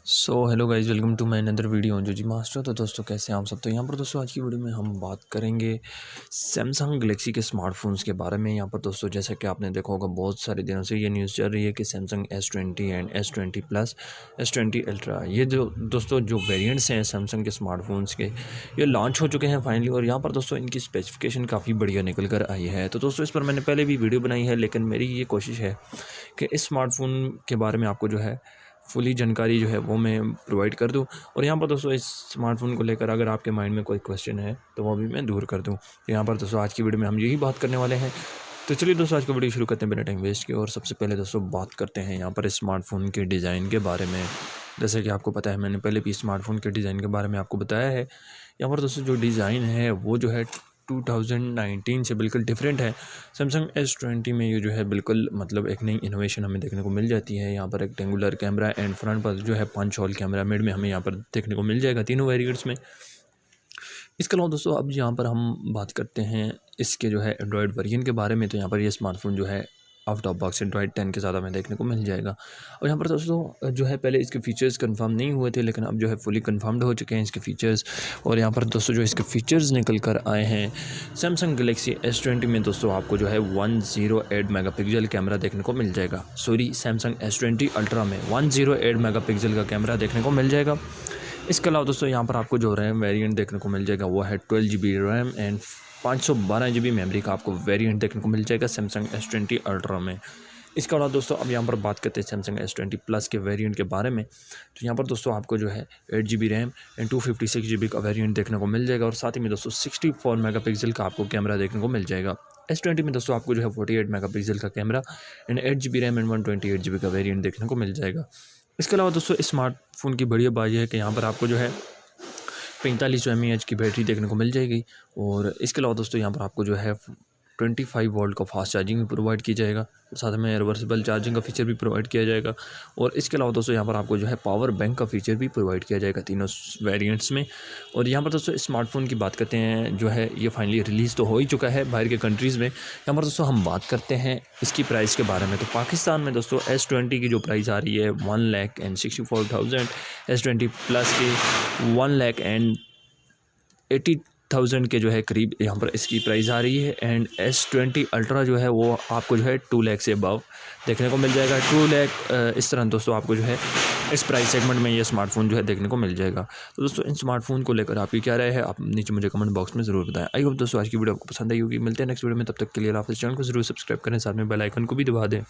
Hello guys, welcome to my another video जो जी master. तो दोस्तों कैसे हैं आप सब। तो यहाँ पर दोस्तों आज की वीडियो में हम बात करेंगे सैमसंग गैलेक्सी के स्मार्टफोन्स के बारे में। यहाँ पर दोस्तों जैसा कि आपने देखा होगा बहुत सारे दिनों से ये न्यूज़ चल रही है कि Samsung S20 and S20 plus S20 ultra ये जो दोस्तों जो वेरिएंट्स हैं सैमसंग के स्मार्टफोन्स के ये लॉन्च हो चुके हैं फाइनली। और यहाँ पर दोस्तों इनकी स्पेसिफिकेशन काफ़ी बढ़िया निकल कर आई है। तो दोस्तों इस पर मैंने पहले भी वीडियो बनाई है, लेकिन मेरी ये कोशिश है कि इस स्मार्टफोन के बारे में आपको जो है फुली जानकारी जो है वो मैं प्रोवाइड कर दूं। और यहाँ पर दोस्तों इस स्मार्टफोन को लेकर अगर आपके माइंड में कोई क्वेश्चन है तो वो भी मैं दूर कर दूं। तो यहाँ पर दोस्तों आज की वीडियो में हम यही बात करने वाले हैं। तो चलिए दोस्तों आज का वीडियो शुरू करते हैं बिना टाइम वेस्ट के। और सबसे पहले दोस्तों बात करते हैं यहाँ पर स्मार्टफोन के डिज़ाइन के बारे में। जैसे कि आपको पता है मैंने पहले भी स्मार्टफोन के डिज़ाइन के बारे में आपको बताया है। यहाँ पर दोस्तों जो डिज़ाइन है वो जो है 2019 से बिल्कुल डिफरेंट है। सैमसंग S20 में ये जो है बिल्कुल मतलब एक नई इनोवेशन हमें देखने को मिल जाती है। यहाँ पर रेक्टेंगुलर कैमरा एंड फ्रंट पर जो है पंच होल कैमरा मिड में हमें यहाँ पर देखने को मिल जाएगा तीनों वेरिएंट्स में। इसके अलावा दोस्तों अब यहाँ पर हम बात करते हैं इसके जो है एंड्रॉयड वेरिएंट के बारे में। तो यहाँ पर ये स्मार्टफोन जो है आउट ऑफ बॉक्स एंड्रॉयड 10 के साथ हमें देखने को मिल जाएगा। और यहाँ पर दोस्तों जो है पहले इसके फीचर्स कंफर्म नहीं हुए थे, लेकिन अब जो है फुली कंफर्म्ड हो चुके हैं इसके फीचर्स। और यहाँ पर दोस्तों जो इसके फीचर्स निकल कर आए हैं सैमसंग गैलेक्सी S20 में दोस्तों आपको जो है 108 मेगापिक्सल कैमरा देखने को मिल जाएगा। सॉरी, सैमसंग S20 अल्ट्रा में 108 मेगापिक्सल का कैमरा देखने को मिल जाएगा। इसके अलावा दोस्तों यहाँ पर आपको जो रैम वेरिएंट देखने को मिल जाएगा वो है 12 GB RAM and 512 GB memory का आपको वेरिएंट देखने को मिल जाएगा सैमसंग S20 अल्ट्रा में। इसके अलावा दोस्तों अब यहाँ पर बात करते हैं सैमसंग S20 प्लस के वेरिएंट के बारे में। तो यहाँ पर दोस्तों आपको जो है 8 GB रैम एंड 256 GB का वेरिएंट देखने को मिल जाएगा। और साथ ही में दोस्तों 64 मेगापिक्सल का आपको कैमरा देखने को मिल जाएगा। S20 में दोस्तों आपको जो है 48 मेगापिक्सल का camera and 8 GB RAM and 128 GB का वेरिएंट देखने को मिल जाएगा। इसके अलावा दोस्तों स्मार्टफोन की बढ़िया बात यह है कि यहाँ पर आपको जो है 45 mAh की बैटरी देखने को मिल जाएगी। और इसके अलावा दोस्तों यहाँ पर आपको जो है 25 वोल्ट का फास्ट चार्जिंग भी प्रोवाइड किया जाएगा। साथ में रिवर्सिबल चार्जिंग का फीचर भी प्रोवाइड किया जाएगा। और इसके अलावा दोस्तों यहाँ पर आपको जो है पावर बैंक का फीचर भी प्रोवाइड किया जाएगा तीनों वेरिएंट्स में। और यहाँ पर दोस्तों स्मार्टफोन की बात करते हैं जो है ये फाइनली रिलीज़ तो हो ही चुका है बाहर के कंट्रीज़ में। यहाँ पर दोस्तों हम बात करते हैं इसकी प्राइस के बारे में। तो पाकिस्तान में दोस्तों S20 की जो प्राइस आ रही है 1,64,000, S20 प्लस की 1,80,000 के जो है करीब यहाँ पर इसकी प्राइस आ रही है। एंड S20 अल्ट्रा जो है वो आपको जो है 2 लाख से अबव देखने को मिल जाएगा। 2 लाख इस तरह दोस्तों आपको जो है इस प्राइस सेगमेंट में ये स्मार्टफोन जो है देखने को मिल जाएगा। तो दोस्तों इन स्मार्टफोन को लेकर आपकी क्या राय है आप नीचे मुझे कमेंट बॉक्स में ज़रूर बताएं। आई होप दोस्तों आज की वीडियो आपको पसंद आई होगी। मिलते हैं नेक्स्ट वीडियो में, तब तक के लिए आप इस चैनल को ज़रूर सब्सक्राइब करें, साथ में बेल आइकन को भी दबा दें।